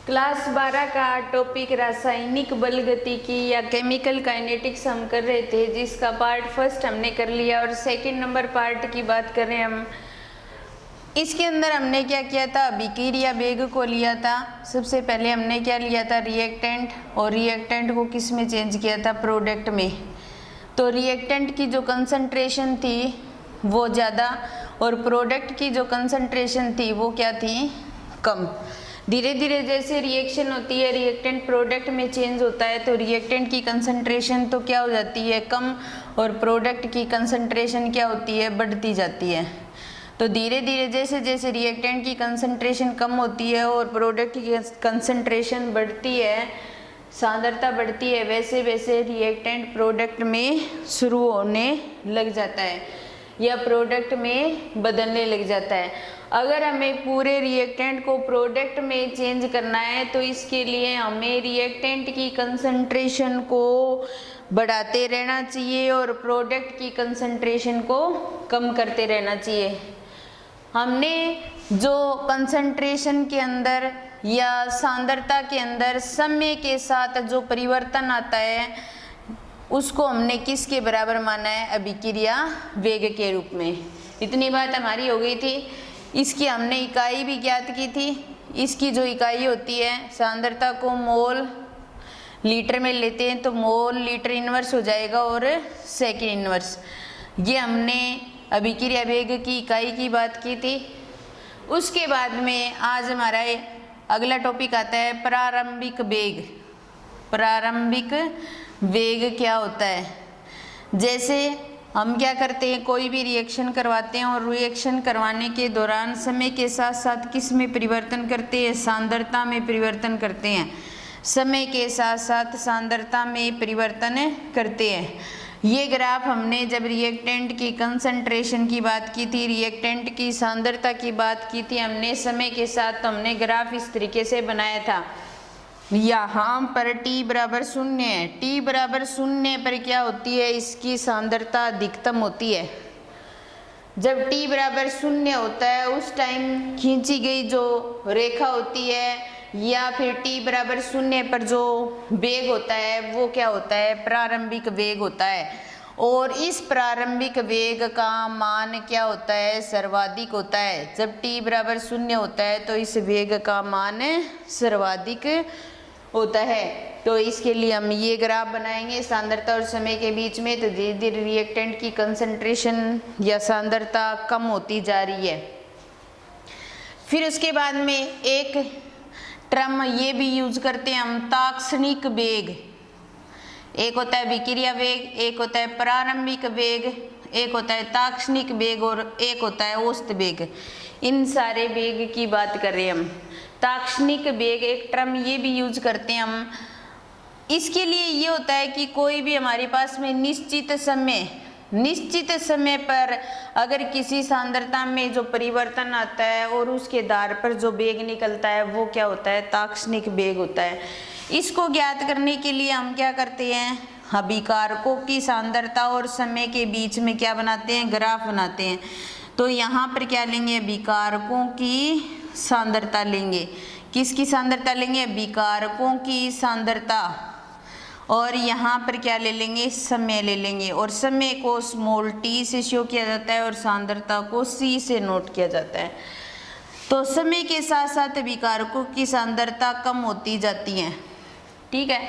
Class 12 का topic रासायनिक बल गतिकी या केमिकल काइनेटिक्स हम कर रहे थे, जिसका पार्ट फर्स्ट हमने कर लिया और सेकंड नंबर पार्ट की बात कर रहे हैं हम। इसके अंदर हमने क्या किया था, अभिक्रिया वेग को लिया था। सबसे पहले हमने क्या लिया था, रिएक्टेंट, और रिएक्टेंट को किस में चेंज किया था, प्रोडक्ट में। तो रिएक्टेंट की जो कंसंट्रेशन थी वो ज़्यादा और प्रोडक्ट की जो कंसंट्रेशन थी वो क्या थी, कम। धीरे धीरे जैसे रिएक्शन होती है, रिएक्टेंट प्रोडक्ट में चेंज होता है, तो रिएक्टेंट की कंसंट्रेशन तो क्या हो जाती है, कम, और प्रोडक्ट की कंसंट्रेशन क्या होती है, बढ़ती जाती है। तो धीरे धीरे जैसे जैसे रिएक्टेंट की कंसंट्रेशन कम होती है और प्रोडक्ट की कंसंट्रेशन बढ़ती है, सांद्रता बढ़ती है, वैसे वैसे रिएक्टेंट प्रोडक्ट में शुरू होने लग जाता है या प्रोडक्ट में बदलने लग जाता है। अगर हमें पूरे रिएक्टेंट को प्रोडक्ट में चेंज करना है तो इसके लिए हमें रिएक्टेंट की कंसंट्रेशन को बढ़ाते रहना चाहिए और प्रोडक्ट की कंसंट्रेशन को कम करते रहना चाहिए। हमने जो कंसंट्रेशन के अंदर या सांद्रता के अंदर समय के साथ जो परिवर्तन आता है उसको हमने किसके बराबर माना है, अभिक्रिया वेग के रूप में। इतनी बात हमारी हो गई थी। इसकी हमने इकाई भी ज्ञात की थी। इसकी जो इकाई होती है, सांद्रता को मोल लीटर में लेते हैं तो मोल लीटर इनवर्स हो जाएगा और सेकेंड इनवर्स। ये हमने अभिक्रिया वेग की इकाई की बात की थी। उसके बाद में आज हमारा अगला टॉपिक आता है प्रारंभिक वेग। प्रारंभिक वेग क्या होता है, जैसे हम क्या करते हैं, कोई भी रिएक्शन करवाते हैं और रिएक्शन करवाने के दौरान समय के साथ साथ किस में परिवर्तन करते हैं, सांद्रता में परिवर्तन करते हैं। समय के साथ साथ सांद्रता में परिवर्तन करते हैं। ये ग्राफ हमने जब रिएक्टेंट की कंसंट्रेशन की बात की थी, रिएक्टेंट की सांद्रता की बात की थी हमने समय के साथ, तो हमने ग्राफ इस तरीके से बनाया था। यहाँ पर t बराबर 0 है। t बराबर 0 पर क्या होती है, इसकी सांद्रता अधिकतम होती है। जब t बराबर 0 होता है उस टाइम खींची गई जो रेखा होती है या फिर t बराबर 0 पर जो वेग होता है वो क्या होता है, प्रारंभिक वेग होता है। और इस प्रारंभिक वेग का मान क्या होता है, सर्वाधिक होता है। जब t बराबर 0 होता है तो इस वेग का मान सर्वाधिक होता है। तो इसके लिए हम ये ग्राफ बनाएंगे सांद्रता और समय के बीच में। तो धीरे धीरे रिएक्टेंट की कंसंट्रेशन या सांद्रता कम होती जा रही है। फिर उसके बाद में एक टर्म ये भी यूज करते हैं हम, ताक्षणिक वेग। एक होता है अभिक्रिया वेग, एक होता है प्रारंभिक वेग, एक होता है ताक्षणिक वेग और एक होता है औसत वेग। इन सारे वेग की बात कर रहे हैं हम। ताक्षणिक वेग एक टर्म ये भी यूज करते हैं हम। इसके लिए ये होता है कि कोई भी हमारे पास में निश्चित समय पर अगर किसी सांद्रता में जो परिवर्तन आता है और उसके आधार पर जो वेग निकलता है वो क्या होता है, ताक्षणिक वेग होता है। इसको ज्ञात करने के लिए हम क्या करते हैं, अभिकारकों की सांद्रता और समय के बीच में क्या बनाते हैं, ग्राफ बनाते हैं। तो यहाँ पर क्या लेंगे, अभिकारकों की सांद्रता लेंगे। किसकी सांद्रता लेंगे, अभिकारकों की सांद्रता। और यहाँ पर क्या ले लेंगे, समय ले लेंगे। और समय को स्मॉल t से शो किया जाता है और सांद्रता को c से नोट किया जाता है। तो समय के साथ साथ अभिकारकों की सांद्रता कम होती जाती है। ठीक है,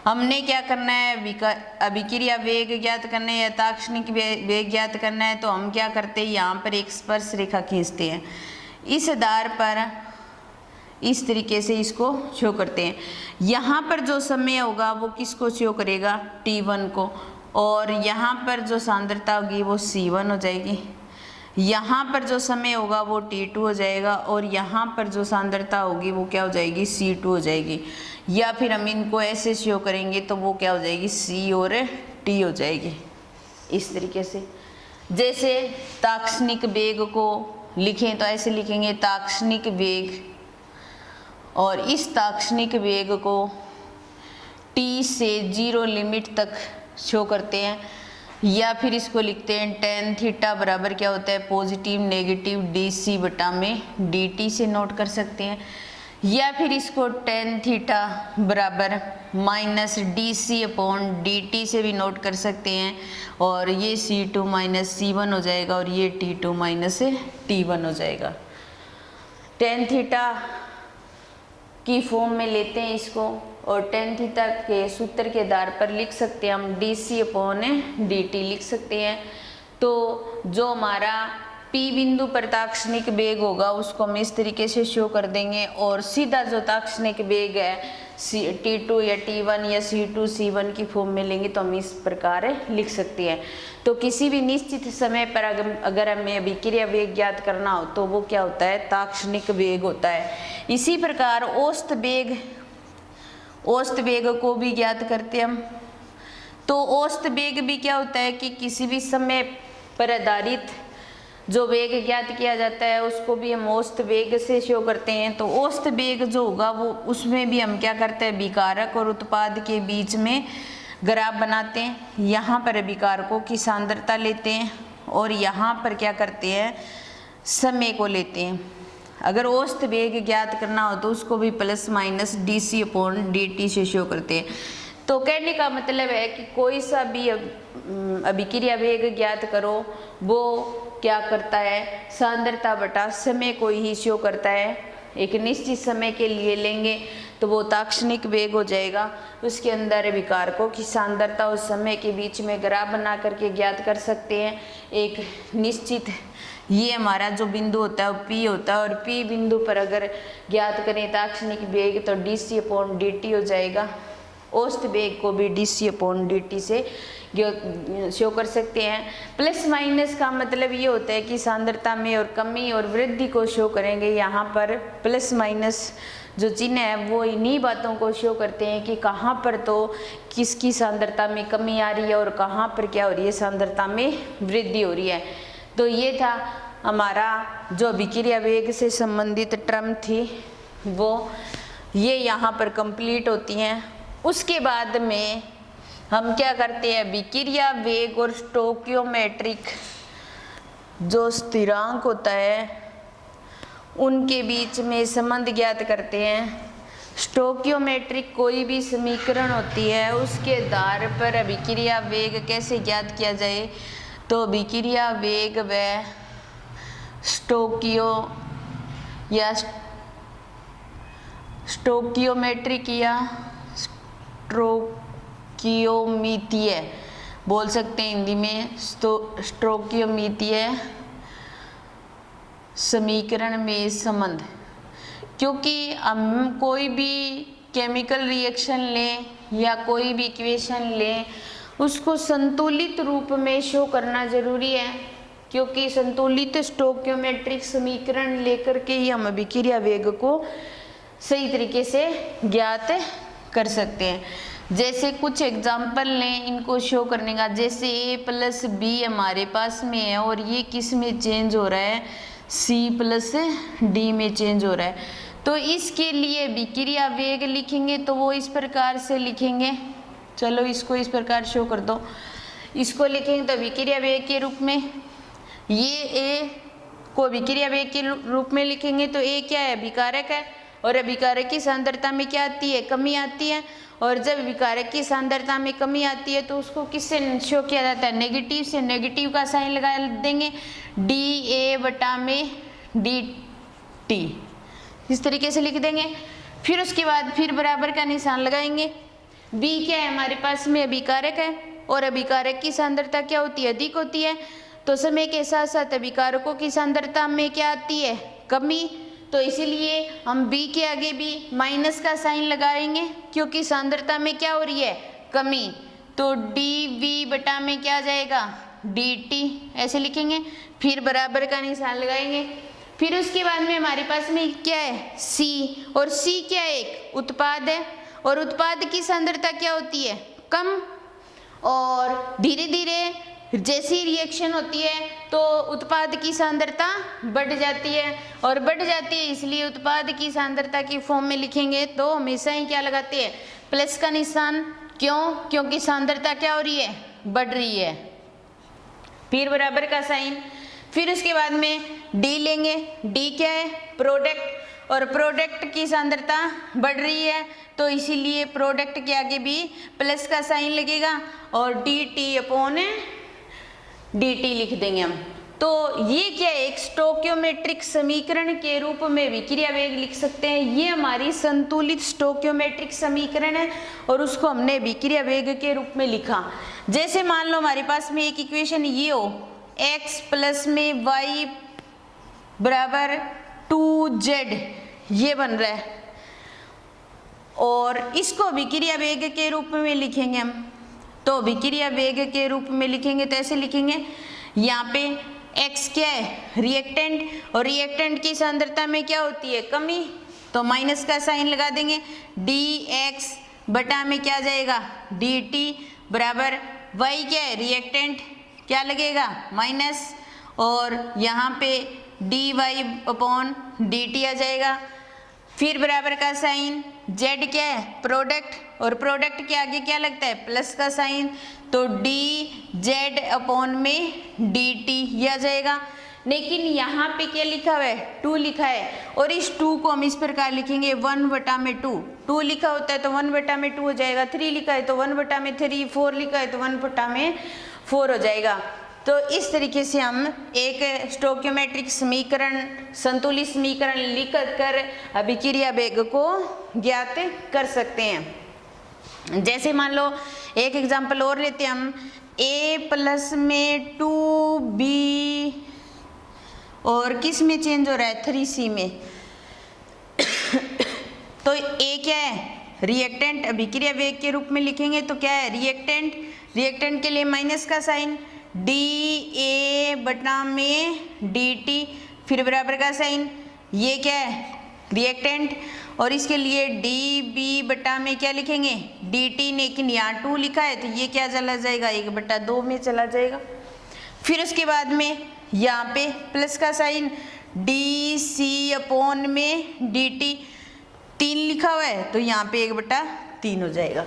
हमने क्या करना है, अभिक्रिया वेग ज्ञात करना है या ताक्षणिक वेग ज्ञात करना है। तो हम क्या करते हैं, यहाँ पर एक स्पर्श रेखा खींचते हैं। इस आधार पर इस तरीके से इसको शो करते हैं। यहाँ पर जो समय होगा वो किसको शो करेगा, t1 को, और यहाँ पर जो सांद्रता होगी वो c1 हो जाएगी। यहाँ पर जो समय होगा वो t2 हो जाएगा और यहाँ पर जो सांद्रता होगी वो क्या हो जाएगी, c2 हो जाएगी। या फिर हम इनको ऐसे शो करेंगे तो वो क्या हो जाएगी, c और t हो जाएगी। इस तरीके से जैसे ताक्षणिक वेग को लिखें तो ऐसे लिखेंगे, ताक्षणिक वेग, और इस ताक्षणिक वेग को t से 0 लिमिट तक शो करते हैं। या फिर इसको लिखते हैं tan थीटा बराबर क्या होता है, पॉजिटिव नेगेटिव dc बटा में dt से नोट कर सकते हैं। या फिर इसको टेन थीटा बराबर minus D C upon D T से भी नोट कर सकते हैं, और ये C2 माइनस C1 हो जाएगा और ये T2 माइनस T1 हो जाएगा। टेन थीटा की फॉर्म में लेते हैं इसको, और टेन थीटा के सूत्र के आधार पर लिख सकते हैं हम D C upon D T लिख सकते हैं। तो जो हमारा P बिंदु पर ताक्षणिक वेग होगा उसको हम इस तरीके से शो कर देंगे, और सीधा जो ताक्षणिक वेग है T2 या T1 या C2 C1 की फॉर्म में लेंगे तो हम इस प्रकार लिख सकते हैं। तो किसी भी निश्चित समय पर अगर हमें अभिक्रिया वेग ज्ञात करना हो तो वो क्या होता है, ताक्षणिक वेग होता है। इसी प्रकार औसत वेग को भी ज्ञात करते हैं हम। तो औसत वेग भी क्या होता है कि किसी भी समय पर आधारित जो वेग ज्ञात किया जाता है उसको भी हम औसत वेग से शो करते हैं। तो औसत वेग जो होगा वो उसमें भी हम क्या करते हैं, विकारक और उत्पाद के बीच में ग्राफ बनाते हैं। यहाँ पर विकारकों की सांद्रता लेते हैं और यहाँ पर क्या करते हैं, समय को लेते हैं। अगर औसत वेग ज्ञात करना हो तो उसको भी plus minus D C upon D T से शो करते हैं। तो कहने का मतलब है कि कोई सा भी अभिक्रिया वेग ज्ञात करो वो क्या करता है, सांद्रता बटा समय को ही शो करता है। एक निश्चित समय के लिए लेंगे तो वो ताक्षणिक वेग हो जाएगा, उसके अंदर विकारकों की सांद्रता और समय के बीच में ग्राफ बना करके ज्ञात कर सकते हैं। एक निश्चित ये हमारा जो बिंदु होता है वो P होता है, और P बिंदु पर अगर ज्ञात करें ताक्षणिक वेग तो D C upon D T हो जाएगा। औसत वेग को भी D C upon D T से शो कर सकते हैं। प्लस माइनस का मतलब ये होता है कि सांद्रता में और कमी और वृद्धि को शो करेंगे। यहाँ पर प्लस माइनस जो चिन्ह है वो इन्हीं बातों को शो करते हैं कि कहाँ पर तो किसकी सांद्रता में कमी आ रही है और कहाँ पर क्या हो रही है, सांद्रता में वृद्धि हो रही है। तो ये था हमारा जो अभिक्रिया वेग से संबंधित टर्म थी वो ये यहाँ पर कंप्लीट होती हैं। उसके बाद में हम क्या करते हैं, अभिक्रिया वेग और स्टोकियोमेट्रिक जो स्थिरांक होता है उनके बीच में संबंध ज्ञात करते हैं। स्टोकियोमेट्रिक कोई भी समीकरण होती है उसके आधार पर अभिक्रिया वेग कैसे ज्ञात किया जाए, तो अभिक्रिया वेग व स्टोकियोमेट्रिक या स्टोकियोमितीय बोल सकते हैं हिंदी में, स्टोकियोमितीय समीकरण में संबंध। क्योंकि हम कोई भी केमिकल रिएक्शन लें या कोई भी इक्वेशन लें उसको संतुलित रूप में शो करना जरूरी है, क्योंकि संतुलित स्टोकियोमेट्रिक समीकरण लेकर के ही हम अभिक्रिया वेग को सही तरीके से ज्ञात कर सकते हैं। जैसे कुछ एग्जाम्पल लें इनको शो करने का, जैसे a प्लस बी हमारे पास में है और ये किस में चेंज हो रहा है, c प्लस डी में चेंज हो रहा है। तो इसके लिए अभिक्रिया वेग लिखेंगे तो वो इस प्रकार से लिखेंगे, चलो इसको इस प्रकार शो कर दो। इसको लिखेंगे तो अभिक्रिया वेग के रूप में, ये a को अभिक्रिया वेग के रूप में लिखेंगे तो a क्या है, अभिकारक है, और अभिकारक की सांद्रता में क्या आती है, कमी आती है। और जब विकारक की सांद्रता में कमी आती है तो उसको किससे शो किया जाता है, नेगेटिव से। नेगेटिव का साइन लगा देंगे, डी ए बटा में डी टी, इस तरीके से लिख देंगे। फिर उसके बाद फिर बराबर का निशान लगाएंगे। बी क्या है, हमारे पास में अभिकारक है और अभिकारक की सांद्रता क्या होती है, अधिक होती है। तो समय के साथ साथ अभिकारकों की सांद्रता में क्या आती है, कमी। तो इसीलिए हम B के आगे भी माइनस का साइन लगाएंगे क्योंकि सांद्रता में क्या हो रही है, कमी। तो dV बटा में क्या आ जाएगा, dt, ऐसे लिखेंगे। फिर बराबर का निशान लगाएंगे। फिर उसके बाद में हमारे पास में क्या है, C, और C क्या है, एक उत्पाद है, और उत्पाद की सांद्रता क्या होती है, कम। और धीरे धीरे जैसी रिएक्शन होती है तो उत्पाद की सांद्रता बढ़ जाती है, और बढ़ जाती है इसलिए उत्पाद की सांद्रता की फॉर्म में लिखेंगे तो हमेशा ही क्या लगाते हैं, प्लस का निशान। क्यों, क्योंकि सांद्रता क्या हो रही है, बढ़ रही है। फिर बराबर का साइन। फिर उसके बाद में D लेंगे, D क्या है, प्रोडक्ट, और प्रोडक्ट की सांद्रता बढ़ रही है, तो इसीलिए प्रोडक्ट के आगे भी प्लस का साइन लगेगा और dt लिख देंगे हम। तो ये क्या है, एक स्टोक्योमेट्रिक समीकरण के रूप में विक्रिया वेग लिख सकते हैं। ये हमारी संतुलित स्टोक्योमेट्रिक समीकरण है और उसको हमने विक्रिया वेग के रूप में लिखा। जैसे मान लो हमारे पास में एक इक्वेशन ये हो, x प्लस में y बराबर 2z, ये बन रहा है और इसको विक्रिया वेग के रूप में लिखेंगे हम। तो विक्रिया वेग के रूप में लिखेंगे तो ऐसे लिखेंगे, यहाँ पे x क्या है, रिएक्टेंट, और रिएक्टेंट की सांद्रता में क्या होती है, कमी, तो माइनस का साइन लगा देंगे। dx बटा में क्या जाएगा, dt बराबर y क्या है, रिएक्टेंट, क्या लगेगा, माइनस, और यहाँ पे dy अपॉन dt आ जाएगा। फिर बराबर का साइन, z क्या है, प्रोडक्ट, और प्रोडक्ट के आगे क्या लगता है, प्लस का साइन, तो dz अपॉन में dt ये आ जाएगा। लेकिन यहाँ पे क्या लिखा हुआ है, 2 लिखा है, और इस 2 को हम इस प्रकार लिखेंगे 1/2। 2 लिखा होता है तो 1/2 हो जाएगा, 3 लिखा है तो 1/3, 4 लिखा है तो 1/4 हो जाएगा। तो इस तरीके से हम एक स्टोक्योमेट्रिक समीकरण, संतुलित समीकरण लिख कर अभिक्रिया वेग को ज्ञात कर सकते हैं। जैसे मान लो एक एग्जांपल और लेते हैं हम, a प्लस में 2b और किस में चेंज हो रहा है, 3c में। तो a क्या है, रिएक्टेंट, अभिक्रिया वेग के रूप में लिखेंगे तो क्या है, रिएक्टेंट, रिएक्टेंट के लिए माइनस का साइन, dA बटा में dt, फिर बराबर का साइन, ये क्या है, रिएक्टेंट, और इसके लिए dB बटा में क्या लिखेंगे, dt, लेकिन यहाँ 2 लिखा है तो ये क्या चला जाएगा, 1/2 में चला जाएगा। फिर उसके बाद में यहाँ पे प्लस का साइन, dC अपॉन में dt, 3 लिखा हुआ है तो यहाँ पे 1/3 हो जाएगा।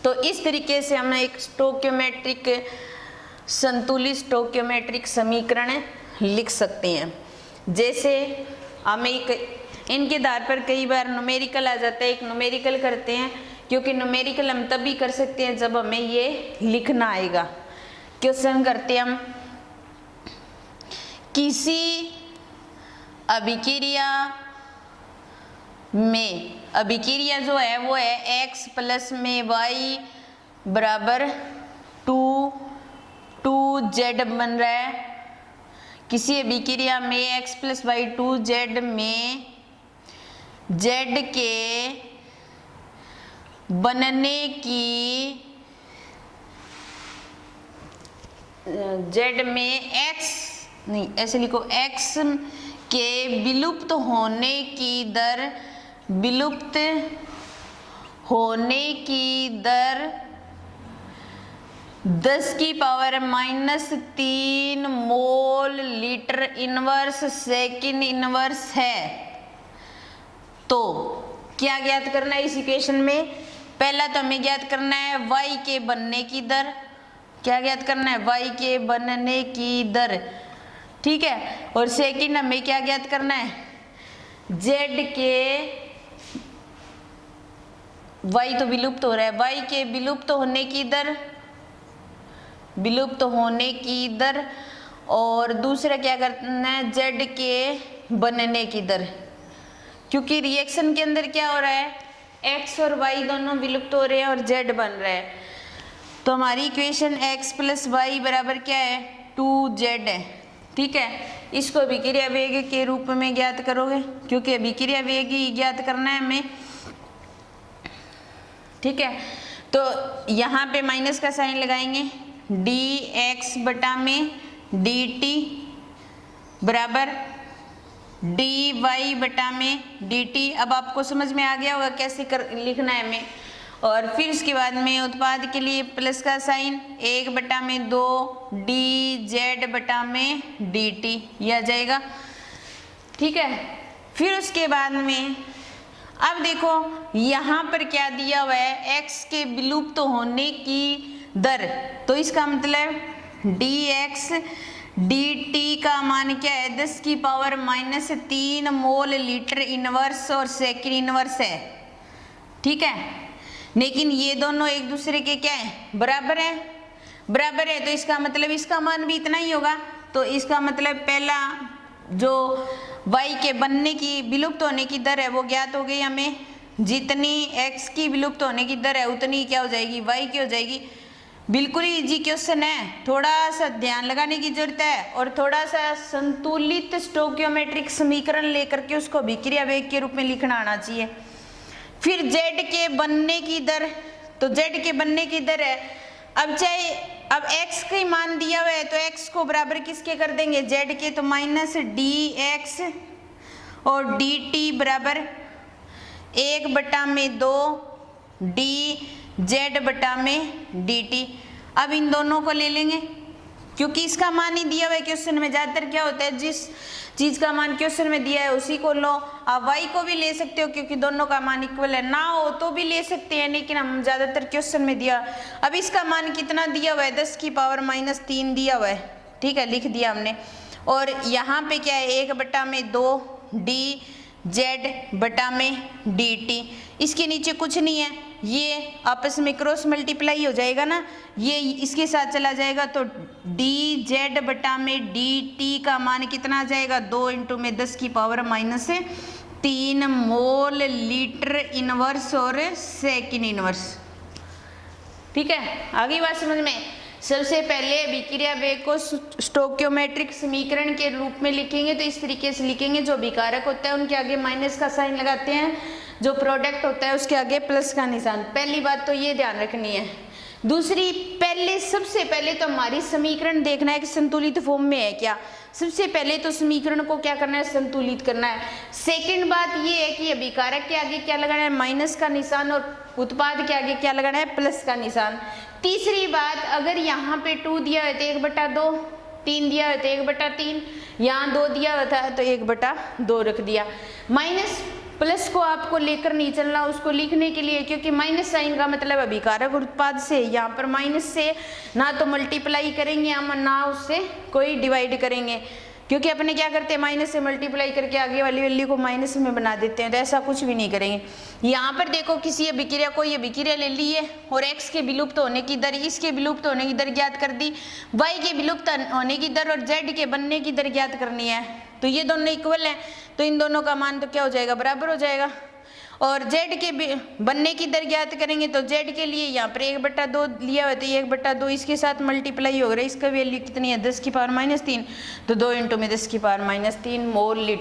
तो इस तरीके से हम एक स्टोक्योमेट्रिक, संतुलित स्टोक्योमेट्रिक समीकरण लिख सकते हैं। जैसे हम एक इनके आधार पर कई बार न्यूमेरिकल आ जाता है, एक न्यूमेरिकल करते हैं, क्योंकि न्यूमेरिकल हम तभी कर सकते हैं जब हमें ये लिखना आएगा। क्वेश्चन करते हैं हम, किसी अभिक्रिया में, अभिक्रिया जो है वो है x प्लस में y बराबर 2z बन रहा है। किसी अभिक्रिया में x प्लस y 2z में z के बनने की, z में x नहीं, ऐसे लिखो, x के विलुप्त होने की दर, विलुप्त होने की दर 10⁻³ mole litre inverse second inverse है। तो क्या ज्ञात करना है इस इक्वेशन में, पहला तो हमें ज्ञात करना है y के बनने की दर। क्या ज्ञात करना है, y के बनने की दर, ठीक है। और सेकंड हमें क्या ज्ञात करना है, z के, y तो विलुप्त हो रहा है, y के विलुप्त होने की दर, विलुप्त होने की दर, और दूसरा क्या करना है, z के बनने की दर। क्योंकि रिएक्शन के अंदर क्या हो रहा है, x और y दोनों विलुप्त हो रहे हैं और z बन रहा है। तो हमारी इक्वेशन x प्लस y बराबर क्या है, 2z है, ठीक है। इसको अभिक्रिया वेग के रूप में ज्ञात करोगे, क्योंकि अभिक्रिया वेग ही ज्ञात करना है हमें, ठीक है। तो यहाँ पे माइनस का साइन लगाएंगे, dx बटा में dt बराबर dy बटा में dt। अब आपको समझ में आ गया होगा कैसे लिखना है हमें। और फिर उसके बाद में उत्पाद के लिए प्लस का साइन, 1/2 dz बटा में dt ये आ जाएगा, ठीक है। फिर उसके बाद में अब देखो यहाँ पर क्या दिया हुआ है, x के विलुप्त होने की दर, तो इसका मतलब dx dt का मान क्या है 10 की power minus 3 mole litre inverse और सेकंड इनवर्स है, ठीक है। लेकिन ये दोनों एक दूसरे के क्या है बराबर है, बराबर है, तो इसका मतलब इसका मान भी इतना ही होगा। तो इसका मतलब पहला जो y के बनने की विलुप्त होने की दर है वो ज्ञात हो गई हमें, जितनी x की विलुप्त होने की दर है उतनी क्या हो जाएगी y की हो जाएगी। बिल्कुल ही इजी क्वेश्चन है, थोड़ा सा ध्यान लगाने की जरूरत है और थोड़ा सा संतुलित स्टोकियोमेट्रिक समीकरण लेकर के उसको अभिक्रिया वेग के रूप में लिखना आना चाहिए। फिर z के बनने की दर, तो z के बनने की दर है, अब चाहे अब x का मान दिया हुआ है तो x को बराबर किसके कर देंगे z के, तो माइनस dx और dt बराबर 1/2 dz बटा में dt। अब इन दोनों को ले लेंगे क्योंकि इसका मान ही दिया हुआ है क्वेश्चन में। ज्यादातर क्या होता है जिस चीज का मान क्वेश्चन में दिया है उसी को लो। आप y को भी ले सकते हो क्योंकि दोनों का मान इक्वल है, ना हो तो भी ले सकते हैं, लेकिन हम ज्यादातर क्वेश्चन में दिया। अब इसका मान कितना दिया हुआ है 10 की पावर माइनस 3 दिया हुआ है, ठीक है, लिख दिया हमने। और यहाँ पे क्या है 1/2 dz बटा में dt, इसके नीचे कुछ नहीं है, ये आपस में क्रॉस मल्टीप्लाई हो जाएगा ना, ये इसके साथ चला जाएगा तो dz बटा में dt का मान कितना आ जाएगा 2 इंटू में 10 की power minus 3 mole litre inverse और सेकंड इनवर्स, ठीक है। आगे बात समझ में। सबसे पहले अभिक्रिया वेग को स्टोकियोमेट्रिक समीकरण के रूप में लिखेंगे तो इस तरीके से लिखेंगे, जो अभिकारक होता है उनके आगे माइनस का साइन लगाते हैं, जो प्रोडक्ट होता है उसके आगे प्लस का निशान। पहली बात तो ये ध्यान रखनी है। दूसरी, सबसे पहले तो हमारी समीकरण देखना है कि संतुलित फॉर्म में है क्या। सबसे पहले तो समीकरण को क्या करना है संतुलित करना है। सेकंड बात ये है कि अभिकारक के आगे क्या लगाना है माइनस का निशान और उत्पाद के आगे क्या लगाना है प्लस का निशान। तीसरी बात, अगर यहाँ पे 2 दिया है तो 1/2, 3 दिया है तो 1/3, यहाँ 2 दिया हुआ था तो 1/2 रख दिया। माइनस प्लस को आपको लेकर नहीं चलना उसको लिखने के लिए, क्योंकि माइनस साइन का मतलब अभिकारक उत्पाद से, यहाँ पर माइनस से ना तो मल्टीप्लाई करेंगे हम ना उससे कोई डिवाइड करेंगे, क्योंकि अपने क्या करते हैं माइनस से मल्टीप्लाई करके आगे वाली वैल्यू को माइनस में बना देते हैं, तो ऐसा कुछ भी नहीं करेंगे। यहाँ पर देखो किसी अभिक्रिया को ये अभिक्रिया ले ली है और x के विलुप्त होने की दर, इसके विलुप्त होने की दर ज्ञात कर दी, y के विलुप्त होने की दर और z के बनने की दर ज्ञात करनी है, तो ये दोनों इक्वल हैं तो इन दोनों का मान तो क्या हो जाएगा बराबर हो जाएगा। और z के बनने की दर ज्ञात करेंगे तो z के लिए यहाँ पर 1/2 लिया हुआ तो 1/2 इसके साथ मल्टीप्लाई हो रहा है, इसका वैल्यू कितनी है 10 की पावर माइनस 3, तो 2 इंटू में 10 की पावर माइनस 3 मोल लीटर